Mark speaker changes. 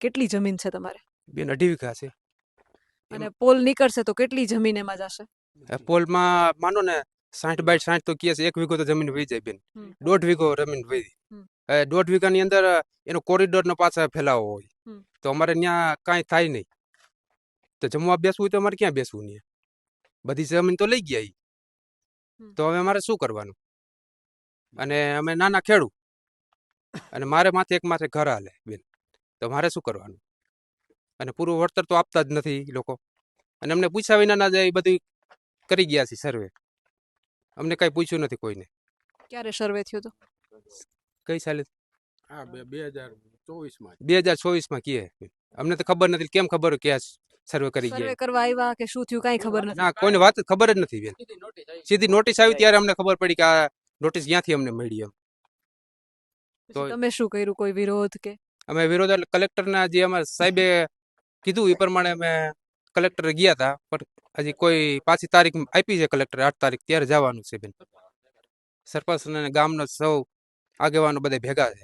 Speaker 1: કેટલી જમીન છે તમારે?
Speaker 2: બેન 2.5 વીઘા છે.
Speaker 1: અને પોલ નીકળશે તો કેટલી જમીન એમાં જશે?
Speaker 2: પોલમાં માનો ને 60 બાય 60 તો કહે છે, 1 વીઘો તો જમીન વહી જાય બેન.
Speaker 1: હમ.
Speaker 2: 1.5 વીઘો જમીન વહી.
Speaker 1: હમ.
Speaker 2: 1.5 વીઘાની અંદર એનો કોરિડોરનો પાછા ફેલાવો હોય.
Speaker 1: હમ.
Speaker 2: તો અમારે ત્યાં કાંઈ થાય નહીં. તો જમવા બેસવું હોય તો અમારે ક્યાં બેસવું નહીં? બધી જમીન તો લઈ ગયા ઈ. તો હવે અમારે શું કરવાનું? અને અમે નાના ખેડૂત અને મારે માથે એક માથે ઘર હાલે બેન. તો મારે શું કરવાનું? અને પૂરું વળતર તો આપતા જ નથી ઈ લોકો. અને અમને પૂછ્યા વિના ના જાય, બધું કરી ગયા છે સર્વે. અમને કાંઈ પૂછ્યું નથી કોઈને.
Speaker 1: ક્યારે સર્વે થયો તો?
Speaker 2: કઈ સાલે?
Speaker 3: 2024માં
Speaker 2: 2024માં કહે. અમને તો ખબર નથી. કેમ ખબર કે આ સર્વે કરી
Speaker 1: સર્વે
Speaker 2: ગયા?
Speaker 1: કરવા આવ્યા કે શું થયું કાંઈ ખબર નથી.
Speaker 2: ના, કોઈને વાત ખબર જ નથી બેન. સીધી નોટિસ આવી ત્યારે અમને ખબર પડી કે આ નોટિસ ક્યાંથી અમને મળી એમ.
Speaker 1: પછી તમે શું કર્યું? કોઈ વિરોધ કે?
Speaker 2: અમે વિરોધ એટલે કલેક્ટરના જે અમારા સાહેબે કીધું એ પ્રમાણે અમે કલેક્ટરે ગયા હતા, પણ હજી કોઈ પાછી તારીખ આપી છે કલેક્ટરે 8 તારીખ, ત્યારે જવાનું છે બેન. સરપંચ અને ગામના સૌ આગેવાનો બધા ભેગા છે.